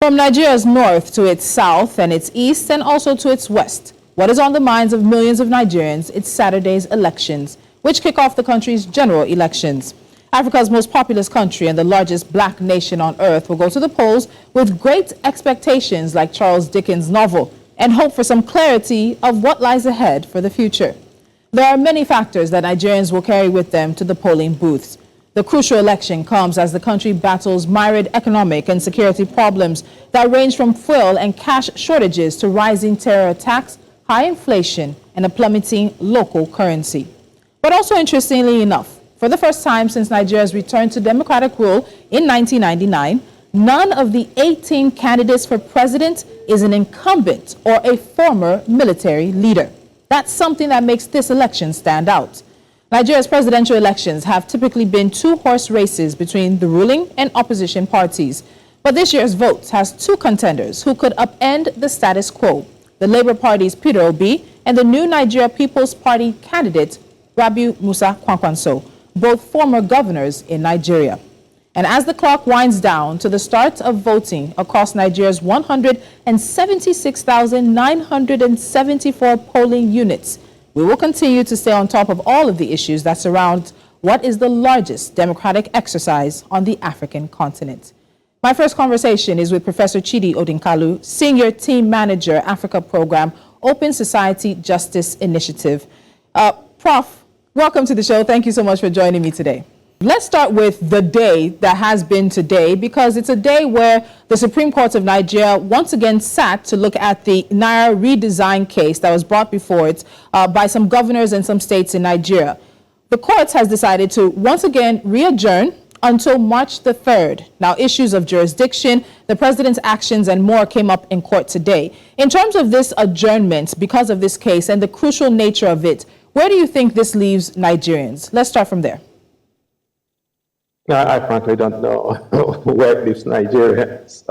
From Nigeria's north to its south and its east and also to its west, what is on the minds of millions of Nigerians? It's Saturday's elections, which kick off the country's general elections. Africa's most populous country and the largest black nation on earth will go to the polls with great expectations like Charles Dickens' novel and hope for some clarity of what lies ahead for the future. There are many factors that Nigerians will carry with them to the polling booths. The crucial election comes as the country battles myriad economic and security problems that range from fuel and cash shortages to rising terror attacks, high inflation, and a plummeting local currency. But also interestingly enough, for the first time since Nigeria's return to democratic rule in 1999, none of the 18 candidates for president is an incumbent or a former military leader. That's something that makes this election stand out. Nigeria's presidential elections have typically been two-horse races between the ruling and opposition parties. But this year's vote has two contenders who could upend the status quo: the Labour Party's Peter Obi and the new Nigeria People's Party candidate, Rabiu Musa Kwankwanso, both former governors in Nigeria. And as the clock winds down to the start of voting across Nigeria's 176,974 polling units, we will continue to stay on top of all of the issues that surround what is the largest democratic exercise on the African continent. My first conversation is with Professor Chidi Odinkalu, Senior Team Manager, Africa Program, Open Society Justice Initiative. Prof, welcome to the show. Thank you so much for joining me today. Let's start with the day that has been today, because it's a day where the Supreme Court of Nigeria once again sat to look at the naira redesign case that was brought before it by some governors and some states in Nigeria. The court has decided to once again re-adjourn until March the 3rd. Now, issues of jurisdiction, the president's actions, and more came up in court today. In terms of this adjournment, because of this case and the crucial nature of it, where do you think this leaves Nigerians? Let's start from there. I frankly don't know where it leaves Nigerians.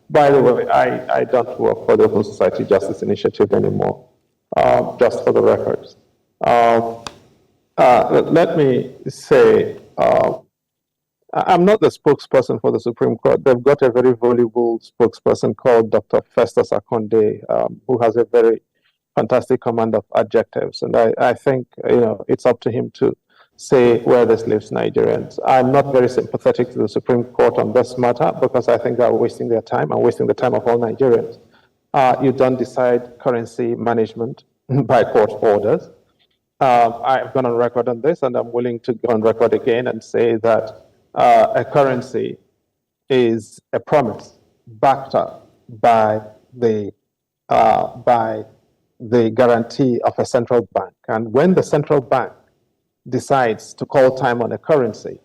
By the way, I don't work for the Open Society Justice Initiative anymore, just for the records. Let me say, I'm not the spokesperson for the Supreme Court. They've got a very voluble spokesperson called Dr. Festus Akonde, who has a very fantastic command of adjectives. And I think, it's up to him to say where this leaves Nigerians. I'm not very sympathetic to the Supreme Court on this matter because I think they're wasting their time and wasting the time of all Nigerians. You don't decide currency management by court orders. I've gone on record on this, and I'm willing to go on record again and say that a currency is a promise backed up by the guarantee of a central bank. And when the central bank decides to call time on a currency,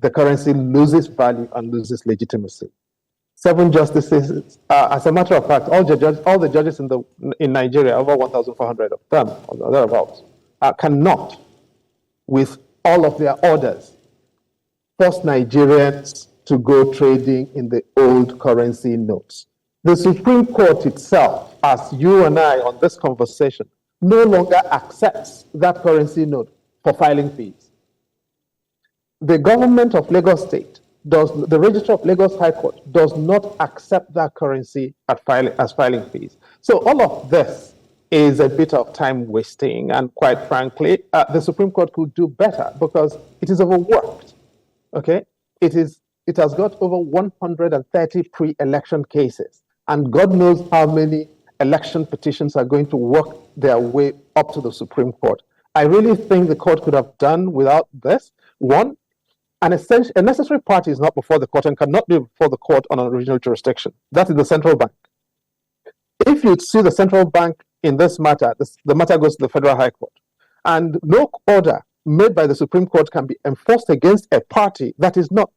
the currency loses value and loses legitimacy. 7 justices, as a matter of fact, all the judges in Nigeria, over 1,400 of them, or thereabouts, cannot, with all of their orders, force Nigerians to go trading in the old currency notes. The Supreme Court itself, as you and I on this conversation, no longer accepts that currency note for filing fees. The government of Lagos State, the Registrar of Lagos High Court, does not accept that currency as filing fees. So all of this is a bit of time wasting, and quite frankly, the Supreme Court could do better because it is overworked. Okay, it has got over 130 pre-election cases, and God knows how many election petitions are going to work their way up to the Supreme Court. I really think the court could have done without this. One, a necessary party is not before the court and cannot be before the court on an original jurisdiction. That is the central bank. If you sue the central bank in this matter, the matter goes to the Federal High Court. And no order made by the Supreme Court can be enforced against a party that is not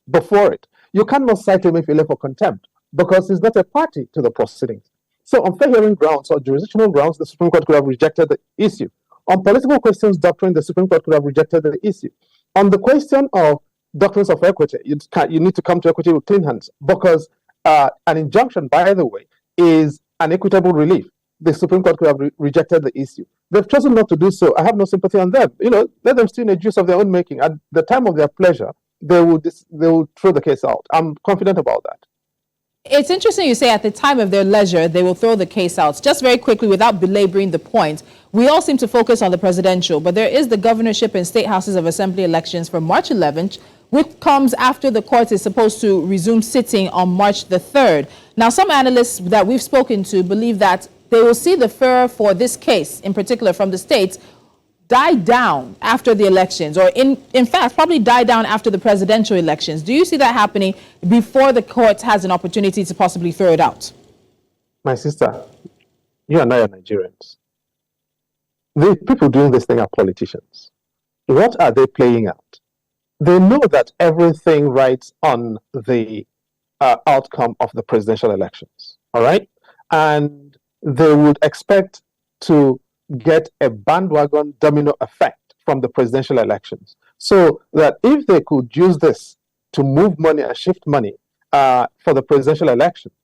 before it. You cannot cite Emefiele for contempt because he's not a party to the proceedings. So on fair hearing grounds or jurisdictional grounds, the Supreme Court could have rejected the issue. On political questions doctrine, the Supreme Court could have rejected the issue. On the question of doctrines of equity, you need to come to equity with clean hands because an injunction, by the way, is an equitable relief. The Supreme Court could have rejected the issue. They've chosen not to do so. I have no sympathy on them. Let them steal a juice of their own making. At the time of their pleasure, they will throw the case out. I'm confident about that. It's interesting you say at the time of their leisure, they will throw the case out. Just very quickly, without belaboring the point, we all seem to focus on the presidential, but there is the governorship and state houses of assembly elections for March 11th, which comes after the court is supposed to resume sitting on March the 3rd. Now, some analysts that we've spoken to believe that they will see the furor for this case, in particular from the states, die down after the elections, or in fact, probably die down after the presidential elections. Do you see that happening before the court has an opportunity to possibly throw it out? My sister, you and I are Nigerians. The people doing this thing are politicians. What are they playing out? They know that everything rides on the outcome of the presidential elections, all right? And they would expect to get a bandwagon domino effect from the presidential elections. So that if they could use this to move money and shift money for the presidential elections,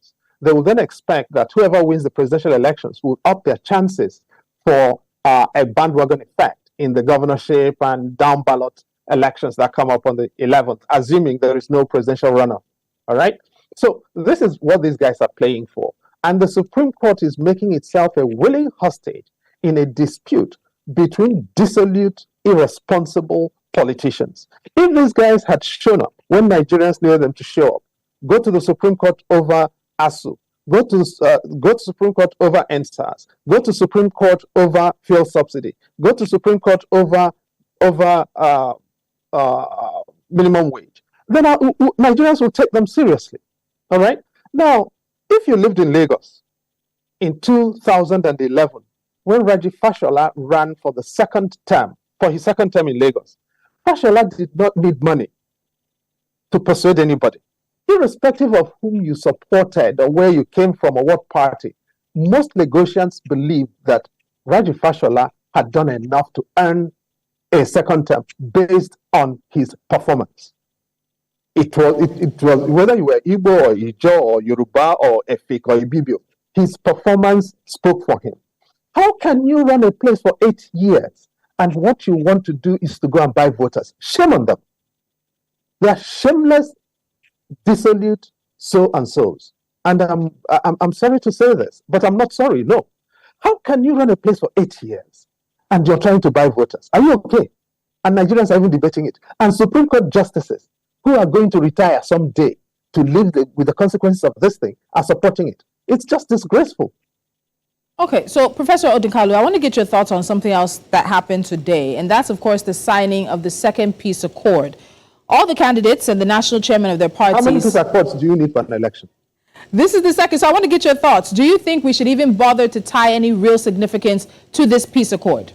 they will then expect that whoever wins the presidential elections will up their chances for a bandwagon effect in the governorship and down ballot elections that come up on the 11th, assuming there is no presidential runoff. All right? So this is what these guys are playing for. And the Supreme Court is making itself a willing hostage in a dispute between dissolute, irresponsible politicians. If these guys had shown up when Nigerians needed them to show up, go to the Supreme Court over ASU, go to Supreme Court over NSAS, go to Supreme Court over fuel subsidy, go to Supreme Court over minimum wage, then Nigerians will take them seriously. All right? Now, if you lived in Lagos in 2011, when Raji Fashola ran for his second term in Lagos, Fashola did not need money to persuade anybody. Irrespective of whom you supported or where you came from or what party, most Lagosians believed that Raji Fashola had done enough to earn a second term based on his performance. It was whether you were Igbo or Ijo or Yoruba or Efik or Ibibio, his performance spoke for him. How can you run a place for 8 years and what you want to do is to go and buy voters? Shame on them. They are shameless, dissolute so-and-sos. And I'm sorry to say this, but I'm not sorry, no. How can you run a place for 8 years and you're trying to buy voters? Are you okay? And Nigerians are even debating it. And Supreme Court justices who are going to retire someday to live with the consequences of this thing are supporting it. It's just disgraceful. Okay, so Professor Odinkalu, I want to get your thoughts on something else that happened today, and that's, of course, the signing of the second peace accord. All the candidates and the national chairman of their parties... How many peace accords do you need for an election? This is the second, so I want to get your thoughts. Do you think we should even bother to tie any real significance to this peace accord?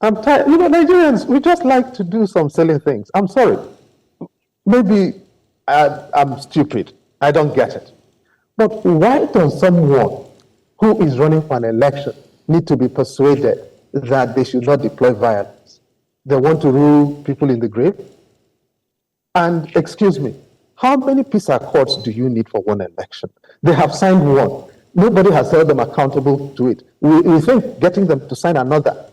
I'm tired. You know, Nigerians, we just like to do some silly things. I'm sorry. Maybe I'm stupid. I don't get it. But why does someone who is running for an election need to be persuaded that they should not deploy violence? They want to rule people in the grave? And excuse me, how many peace accords do you need for one election? They have signed one. Nobody has held them accountable to it. We think getting them to sign another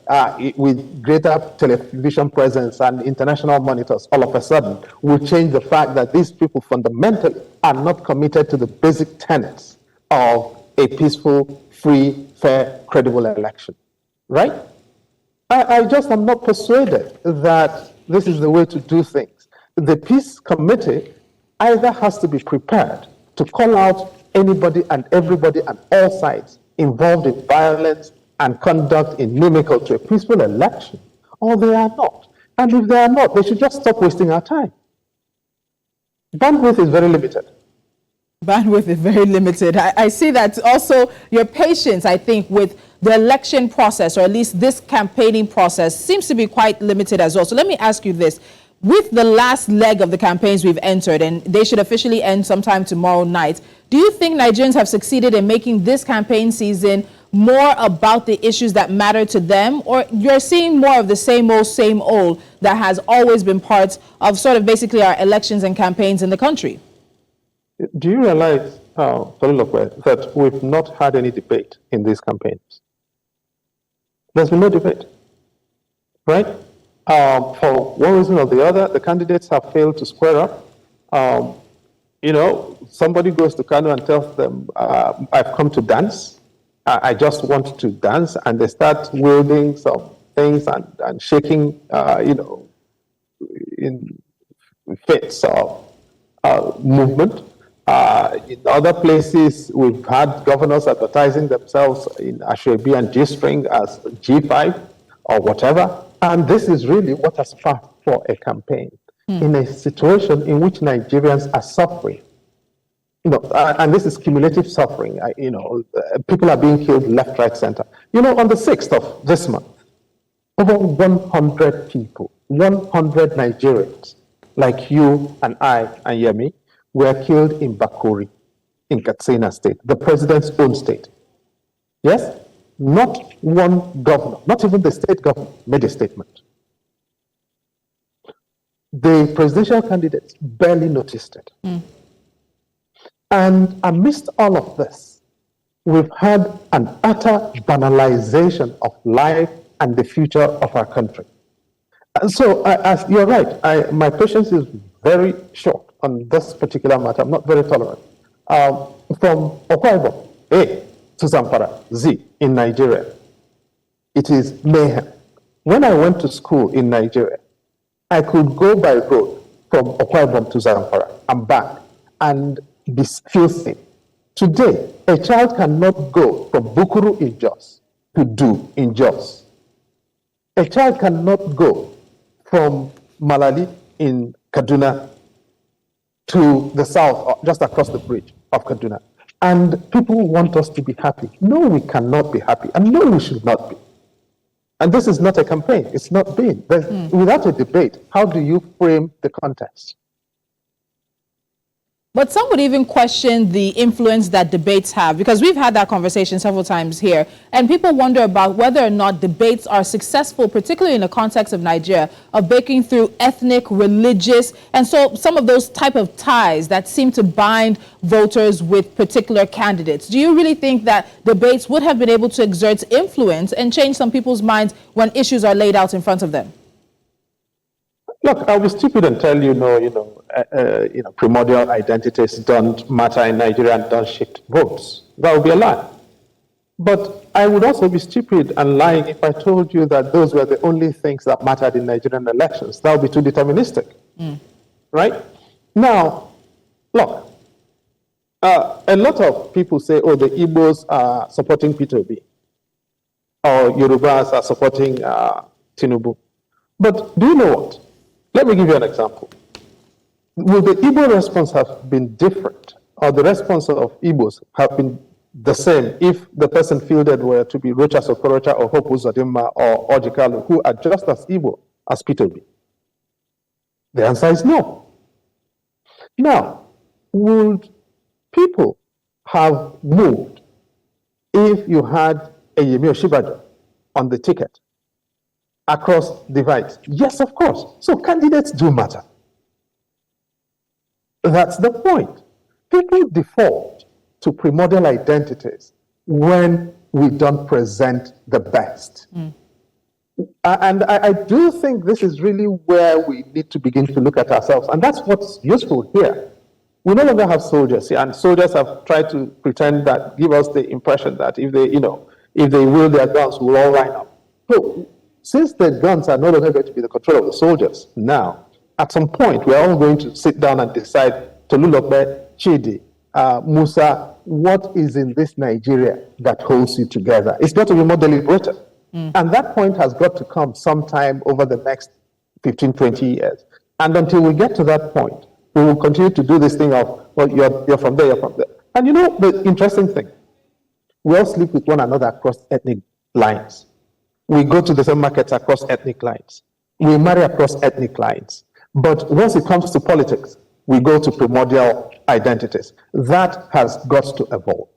with greater television presence and international monitors all of a sudden will change the fact that these people fundamentally are not committed to the basic tenets of a peaceful, free, fair, credible election. Right? I just am not persuaded that this is the way to do things. The peace committee either has to be prepared to call out anybody and everybody and all sides involved in violence and conduct inimical to a peaceful election, or they are not. And if they are not, they should just stop wasting our time. Bandwidth is very limited. Bandwidth is very limited. I see that also your patience, I think, with the election process, or at least this campaigning process, seems to be quite limited as well. So let me ask you this. With the last leg of the campaigns we've entered, and they should officially end sometime tomorrow night, do you think Nigerians have succeeded in making this campaign season more about the issues that matter to them, or you're seeing more of the same old that has always been part of sort of basically our elections and campaigns in the country? Do you realize, that we've not had any debate in these campaigns? There's been no debate, right? For one reason or the other, the candidates have failed to square up. somebody goes to Kano and tells them, I've come to dance. I just want to dance. And they start wielding some things and shaking, in fits of movement. In other places, we've had governors advertising themselves in Ashwebi and G-String as G5 or whatever. And this is really what has passed for a campaign in a situation in which Nigerians are suffering. And this is cumulative suffering. People are being killed left, right, center. On the 6th of this month, over 100 people, 100 Nigerians, like you and I and Yemi, were killed in Bakori, in Katsina State, the president's own state. Yes? Not one governor, not even the state governor, made a statement. The presidential candidates barely noticed it. And amidst all of this, we've had an utter banalization of life and the future of our country. And so, as you're right, my patience is very short on this particular matter. I'm not very tolerant. From Okwa A to Zamfara, Z in Nigeria, it is mayhem. When I went to school in Nigeria, I could go by road from Okwa to Zamfara and back and feel safe. Today, a child cannot go from Bukuru in Jos to Du in Jos. A child cannot go from Malali in Kaduna to the south, or just across the bridge of Kaduna. And people want us to be happy. No, we cannot be happy. And no, we should not be. And this is not a campaign. It's not been. Without a debate, how do you frame the context? But some would even question the influence that debates have, because we've had that conversation several times here, and people wonder about whether or not debates are successful, particularly in the context of Nigeria, of breaking through ethnic, religious, and so some of those type of ties that seem to bind voters with particular candidates. Do you really think that debates would have been able to exert influence and change some people's minds when issues are laid out in front of them? Look, I'll be stupid and tell you, primordial identities don't matter in Nigeria and don't shift votes. That would be a lie. But I would also be stupid and lying if I told you that those were the only things that mattered in Nigerian elections. That would be too deterministic. Right? Now, look, a lot of people say, oh, the Igbos are supporting P2B, or Yorubas are supporting Tinubu. But do you know what? Let me give you an example. Will the Igbo response have been different, or the response of Igbos have been the same if the person fielded were to be Rocha Sokorocha or Hope Uzodimma or Ojikalu, who are just as Igbo as P2B? The answer is no. Now, would people have moved if you had a Yemi Osinbajo on the ticket across divides? Yes, of course. So candidates do matter. That's the point. People default to primordial identities when we don't present the best. And I do think this is really where we need to begin to look at ourselves. And that's what's useful here. We no longer have soldiers, and soldiers have tried to pretend that, give us the impression that if they wield their guns, we'll all line up. So, since the guns are no longer going to be the control of the soldiers, now, at some point, we're all going to sit down and decide, Tolulope, Chidi, Musa, what is in this Nigeria that holds you together? It's got to be more deliberated. And that point has got to come sometime over the next 15, 20 years. And until we get to that point, we will continue to do this thing of, well, you're from there, you're from there. And you know, the interesting thing, we all sleep with one another across ethnic lines. We go to the same markets across ethnic lines. We marry across ethnic lines. But once it comes to politics, we go to primordial identities. That has got to evolve.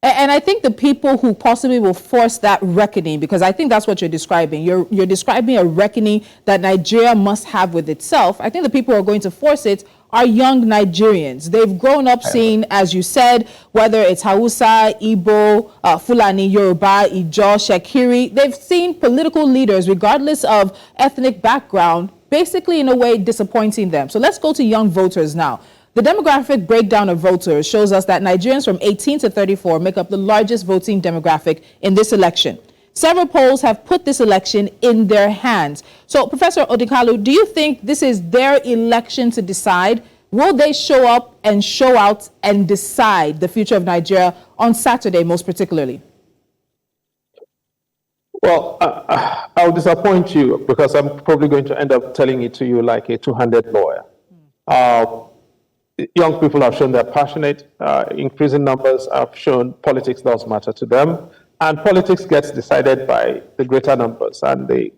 And I think the people who possibly will force that reckoning, because I think that's what you're describing. You're describing a reckoning that Nigeria must have with itself. I think the people who are going to force it are young Nigerians. They've grown up seeing, as you said, whether it's Hausa, Igbo, Fulani, Yoruba, Ijaw, Shekiri. They've seen political leaders, regardless of ethnic background, basically in a way disappointing them. So let's go to young voters now. The demographic breakdown of voters shows us that Nigerians from 18 to 34 make up the largest voting demographic in this election. Several polls have put this election in their hands. So, Professor Odikalu, do you think this is their election to decide? Will they show up and show out and decide the future of Nigeria on Saturday, most particularly? Well, I'll disappoint you because I'm probably going to end up telling it to you like a two-handed lawyer. Young people have shown they're passionate. Increasing numbers have shown politics does matter to them. And politics gets decided by the greater numbers. And the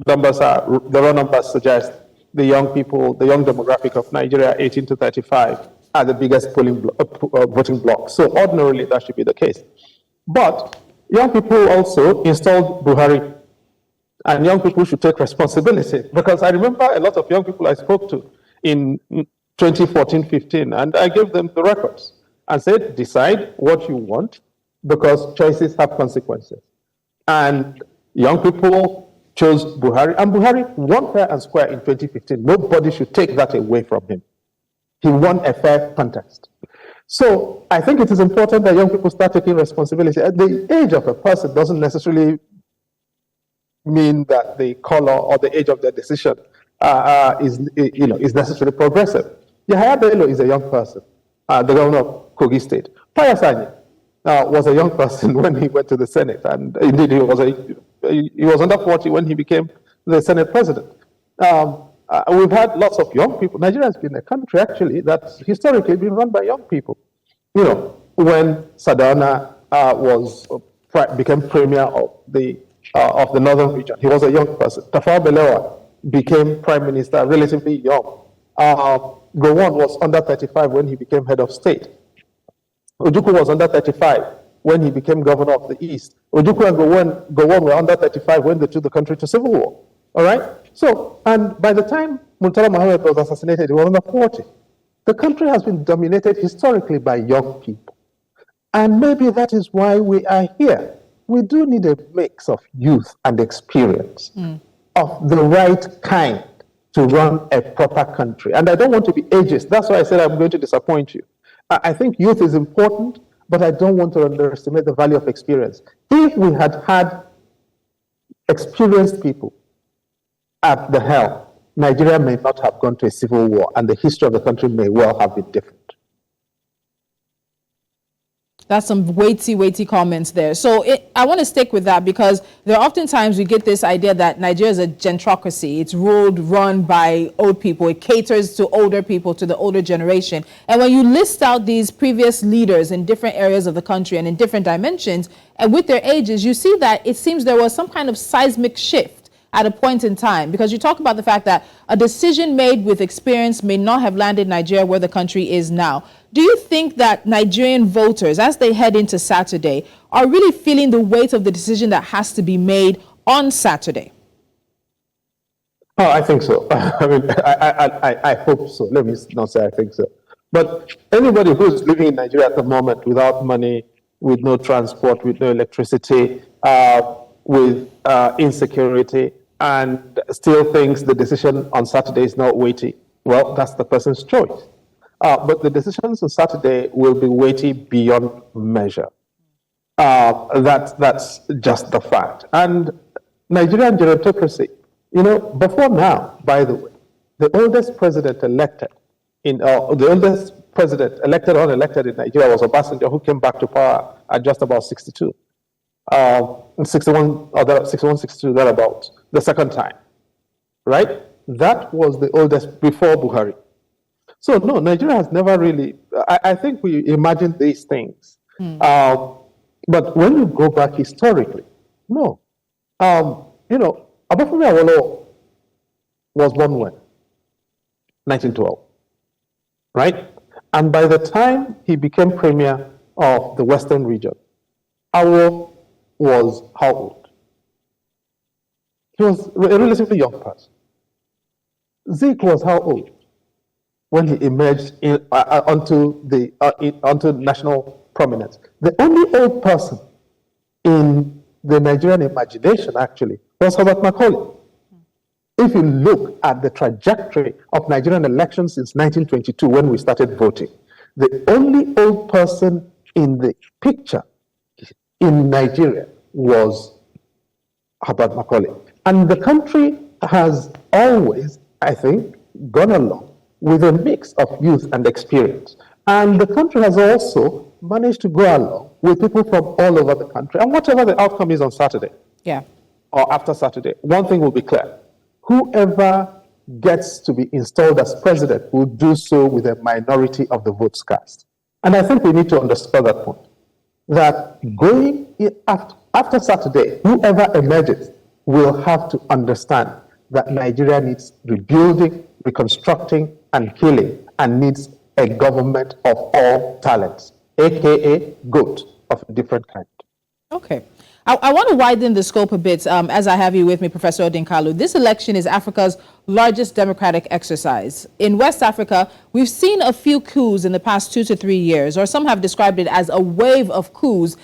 raw numbers suggest the young people, the young demographic of Nigeria, 18 to 35, are the biggest voting bloc. So ordinarily, that should be the case. But young people also installed Buhari. And young people should take responsibility. Because I remember a lot of young people I spoke to in 2014-15, and I gave them the records and said, decide what you want, because choices have consequences. And young people chose Buhari, and Buhari won fair and square in 2015. Nobody should take that away from him. He won a fair contest. So I think it is important that young people start taking responsibility. At the age of a person doesn't necessarily mean that the color or the age of their decision is necessarily progressive. Yahaya Bello is a young person, the governor of Kogi State. Payasani was a young person when he went to the Senate, and indeed he was under 40 when he became the Senate president. We've had lots of young people. Nigeria has been a country actually that's historically been run by young people. You know, when Sardauna became premier of the northern region, he was a young person. Tafawa Balewa became prime minister relatively young. Gowon was under 35 when he became head of state. Ojukwu was under 35 when he became governor of the East. Ojukwu and Gowon were under 35 when they took the country to civil war. All right? So, and by the time Murtala Mohammed was assassinated, he was under 40. The country has been dominated historically by young people. And maybe that is why we are here. We do need a mix of youth and experience, of the right kind to run a proper country. And I don't want to be ageist. That's why I said I'm going to disappoint you. I think youth is important, but I don't want to underestimate the value of experience. If we had had experienced people at the helm, Nigeria may not have gone to a civil war, and the history of the country may well have been different. That's some weighty comments there. So I want to stick with that because there are oftentimes we get this idea that Nigeria is a gentrocracy. It's run by old people. It caters to older people, to the older generation. And when you list out these previous leaders in different areas of the country and in different dimensions, and with their ages, you see that it seems there was some kind of seismic shift at a point in time, because you talk about the fact that a decision made with experience may not have landed Nigeria where the country is now. Do you think that Nigerian voters, as they head into Saturday, are really feeling the weight of the decision that has to be made on Saturday? Oh, I think so. I mean, I hope so. Let me not say I think so. But anybody who's living in Nigeria at the moment without money, with no transport, with no electricity, with insecurity, and still thinks the decision on Saturday is not weighty, well, that's the person's choice. But the decisions on Saturday will be weighty beyond measure. That's just the fact. And Nigerian Genocracy, you know, before now, by the way, the oldest president elected or unelected in Nigeria was Obasanjo, who came back to power at just about 62. 61, 62, thereabouts, the second time, right? That was the oldest before Buhari. So no, Nigeria has never really, I think we imagine these things. But when you go back historically, no. You know, Obafemi Awolowo was born when? 1912, right? And by the time he became premier of the Western region, Awolowo was how old? He was a relatively young person. Zeke was how old when he emerged onto national prominence? The only old person in the Nigerian imagination, actually, was Herbert Macaulay. if you look at the trajectory of Nigerian elections since 1922, when we started voting, the only old person in the picture in Nigeria was Herbert Macaulay. And the country has always, I think, gone along with a mix of youth and experience. And the country has also managed to go along with people from all over the country. And whatever the outcome is on Saturday, or after Saturday, one thing will be clear. Whoever gets to be installed as president will do so with a minority of the votes cast. And I think we need to underscore that point, that going after Saturday, whoever emerges will have to understand that Nigeria needs rebuilding, reconstructing, and healing, and needs a government of all talents, aka GOAT of a different kind. Okay. I want to widen the scope a bit as I have you with me, Professor Odinkalu. This election is Africa's largest democratic exercise. In West Africa, we've seen a few coups in the past 2 to 3 years, or some have described it as a wave of coups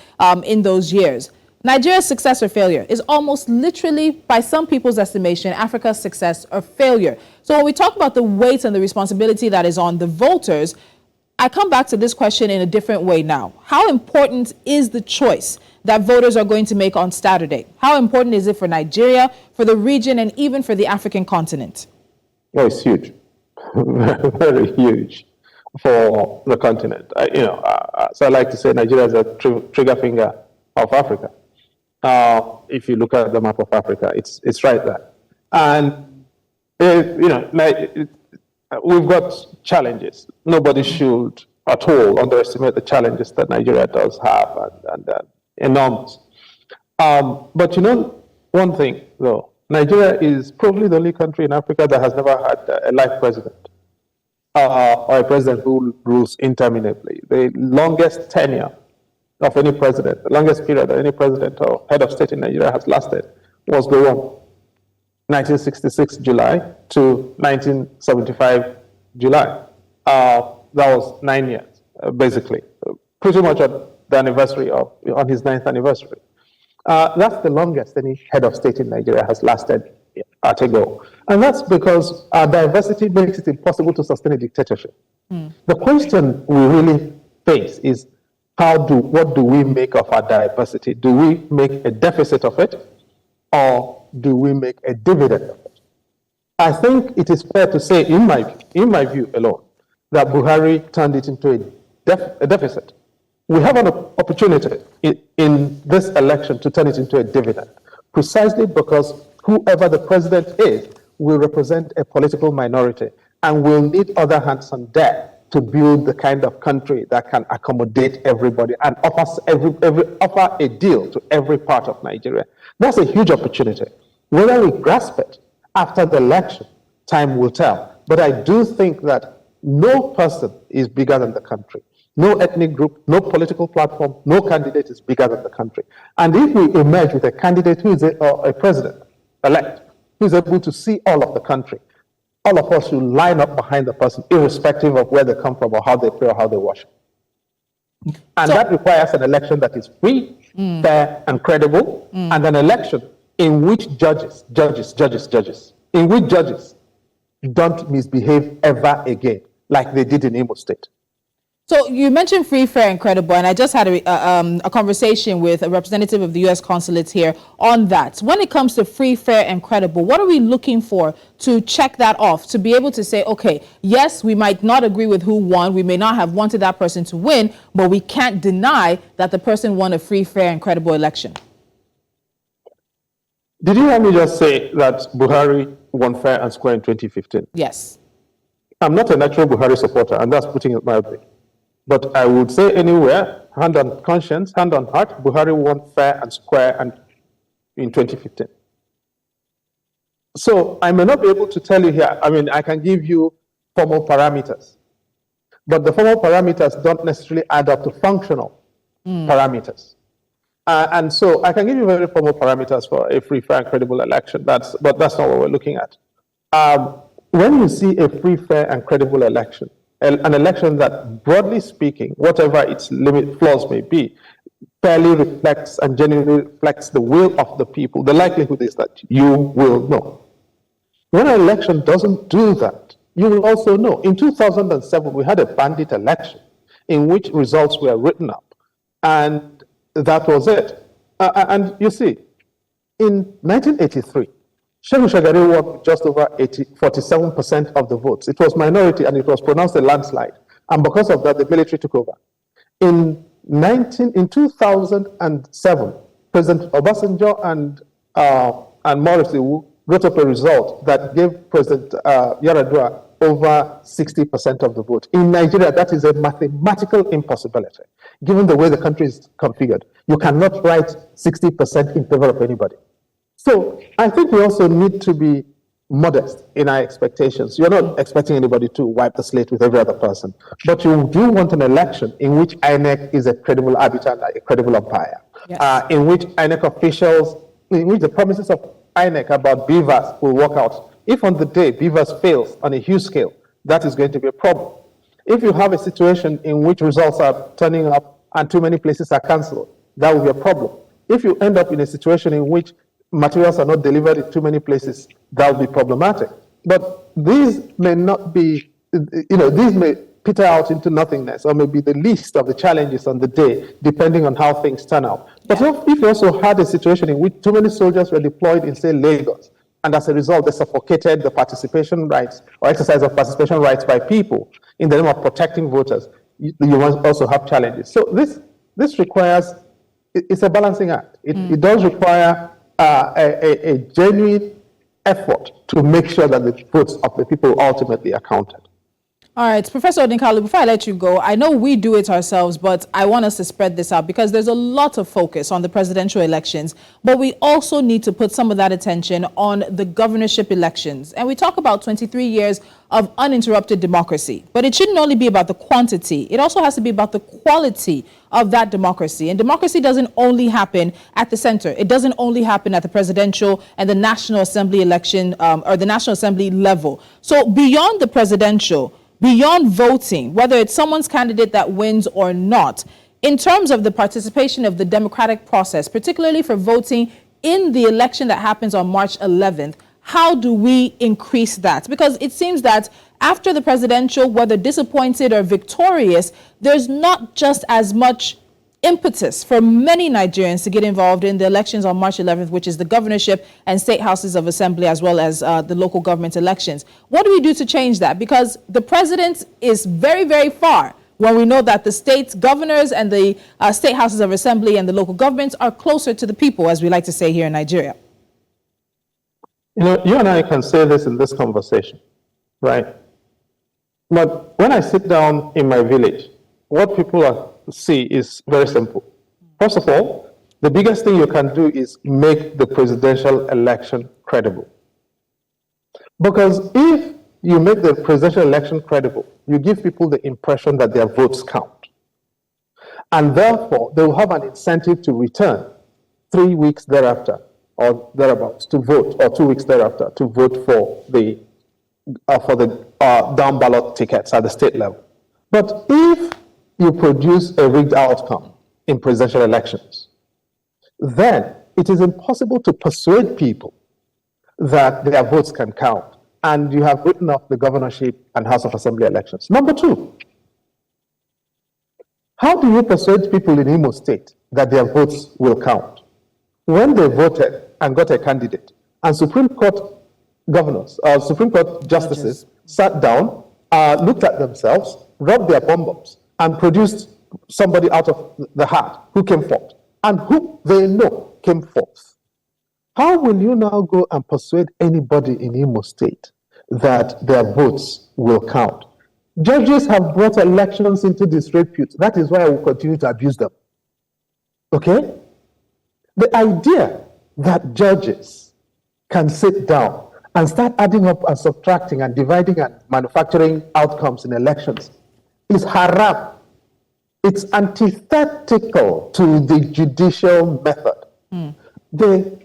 in those years. Nigeria's success or failure is almost literally, by some people's estimation, Africa's success or failure. So when we talk about the weight and the responsibility that is on the voters, I come back to this question in a different way now. How important is the choice that voters are going to make on Saturday? How important is it for Nigeria, for the region, and even for the African continent? Oh, it's huge. Very huge for the continent. So I like to say Nigeria is a trigger finger of Africa. If you look at the map of Africa, it's right there. And, we've got challenges. Nobody should at all underestimate the challenges that Nigeria does have, and enormous. But one thing, though, Nigeria is probably the only country in Africa that has never had a life president, or a president who rules interminably. The longest tenure of any president, the longest period that any president or head of state in Nigeria has lasted was the one, 1966 July to 1975 July. That was 9 years, basically, pretty much on the anniversary on his 9th anniversary. That's the longest any head of state in Nigeria has lasted at a go. And that's because our diversity makes it impossible to sustain a dictatorship. The question we really face is, what do we make of our diversity? Do we make a deficit of it, or do we make a dividend of it? I think it is fair to say, in my view alone, that Buhari turned it into a deficit. We have an opportunity in this election to turn it into a dividend, precisely because whoever the president is will represent a political minority and will need other hands on deck to build the kind of country that can accommodate everybody and offer a deal to every part of Nigeria. That's a huge opportunity. Whether we grasp it after the election, time will tell. But I do think that no person is bigger than the country. No ethnic group, no political platform, no candidate is bigger than the country. And if we emerge with a candidate who is a president-elect, who is able to see all of the country, all of us should line up behind the person, irrespective of where they come from or how they pray or how they worship. And that requires an election that is free, fair, and credible, and an election in which judges, in which judges don't misbehave ever again, like they did in Imo State. So you mentioned free, fair, and credible, and I just had a conversation with a representative of the U.S. consulate here on that. When it comes to free, fair, and credible, what are we looking for to check that off, to be able to say, okay, yes, we might not agree with who won, we may not have wanted that person to win, but we can't deny that the person won a free, fair, and credible election? Did you hear me just say that Buhari won fair and square in 2015? Yes. I'm not a natural Buhari supporter, and that's putting it mildly. But I would say anywhere, hand on conscience, hand on heart, Buhari won fair and square in 2015. So I may not be able to tell you here. I mean, I can give you formal parameters, but the formal parameters don't necessarily add up to functional parameters. And so I can give you very formal parameters for a free, fair, and credible election. But that's not what we're looking at. When you see a free, fair, and credible election, an election that, broadly speaking, whatever its flaws may be, fairly reflects and genuinely reflects the will of the people, the likelihood is that you will know. When an election doesn't do that, you will also know. In 2007, we had a bandit election in which results were written up, and that was it. And you see, in 1983, Shehu Shagari won with just over 47% of the votes. It was minority and it was pronounced a landslide. And because of that, the military took over. In 2007, President Obasanjo and Morris Iwu wrote up a result that gave President Yar'Adua over 60% of the vote. In Nigeria, that is a mathematical impossibility, given the way the country is configured. You cannot write 60% in favor of anybody. So I think we also need to be modest in our expectations. You're not expecting anybody to wipe the slate with every other person, but you do want an election in which INEC is a credible arbiter, a credible umpire, yes. In which INEC officials, in which the promises of INEC about BVAS will work out. If on the day BVAS fails on a huge scale, that is going to be a problem. If you have a situation in which results are turning up and too many places are cancelled, that will be a problem. If you end up in a situation in which materials are not delivered in too many places, that will be problematic. But these may not be, these may peter out into nothingness, or maybe the least of the challenges on the day, depending on how things turn out. But if you also had a situation in which too many soldiers were deployed in, say, Lagos, and as a result, they suffocated the participation rights or exercise of participation rights by people in the name of protecting voters, you must also have challenges. So this requires, it's a balancing act. It does require a genuine effort to make sure that the votes of the people ultimately are counted. All right, Professor Odinkalu, before I let you go, I know we do it ourselves, but I want us to spread this out because there's a lot of focus on the presidential elections, but we also need to put some of that attention on the governorship elections. And we talk about 23 years of uninterrupted democracy, but it shouldn't only be about the quantity. It also has to be about the quality of that democracy. And democracy doesn't only happen at the center. It doesn't only happen at the presidential and the National Assembly election or the National Assembly level. So beyond the presidential, beyond voting, whether it's someone's candidate that wins or not, in terms of the participation of the democratic process, particularly for voting in the election that happens on March 11th, how do we increase that? Because it seems that after the presidential, whether disappointed or victorious, there's not just as much impetus for many Nigerians to get involved in the elections on March 11th, which is the governorship and state houses of assembly, as well as the local government elections. What do we do to change that? Because the president is very, very far when we know that the state governors and the state houses of assembly and the local governments are closer to the people, as we like to say here in Nigeria. You know, you and I can say this in this conversation, right? But when I sit down in my village, what people see is very simple. First of all, the biggest thing you can do is make the presidential election credible. Because if you make the presidential election credible, you give people the impression that their votes count. And therefore, they will have an incentive to return 3 weeks thereafter or thereabouts to vote, or 2 weeks thereafter to vote for the down ballot tickets at the state level. But if you produce a rigged outcome in presidential elections, then it is impossible to persuade people that their votes can count, and you have written off the governorship and House of Assembly elections. Number two, how do you persuade people in Imo State that their votes will count when they voted and got a candidate, and Supreme Court governors, Supreme Court justices sat down, looked at themselves, rubbed their bum-bums, and produced somebody out of the hat who came forth, and who they know came forth? How will you now go and persuade anybody in Imo State that their votes will count? Judges have brought elections into disrepute. That is why I will continue to abuse them. Okay? The idea that judges can sit down and start adding up and subtracting and dividing and manufacturing outcomes in elections is haram. It's antithetical to the judicial method.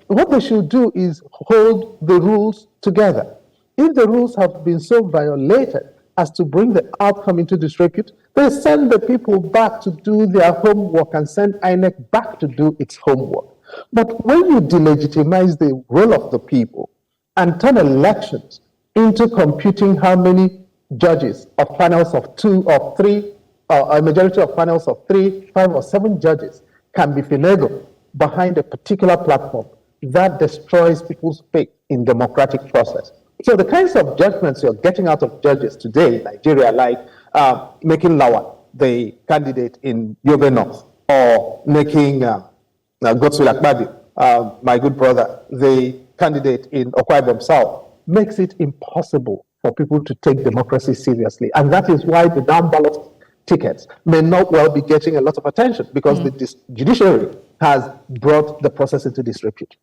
What they should do is hold the rules together. If the rules have been so violated as to bring the outcome into disrepute, they send the people back to do their homework and send INEC back to do its homework. But when you delegitimize the role of the people and turn elections into computing how many judges of panels of 2 or 3, a majority of panels of 3, 5, or 7 judges can be finagled behind a particular platform, that destroys people's faith in democratic process. So the kinds of judgments you're getting out of judges today in Nigeria, like making Lawan the candidate in Yobe North, or making Godswill Akpabio, my good brother, the candidate in Akwa Ibom South, makes it impossible for people to take democracy seriously. And that is why the down ballot tickets may not well be getting a lot of attention, because the judiciary has brought the process into disrepute.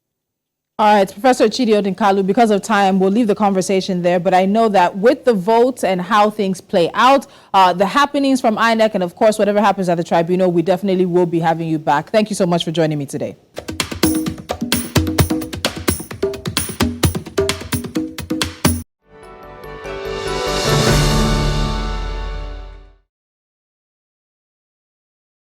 All right, Professor Chidi Odinkalu, because of time, we'll leave the conversation there. But I know that with the votes and how things play out, the happenings from INEC, and of course, whatever happens at the tribunal, we definitely will be having you back. Thank you so much for joining me today.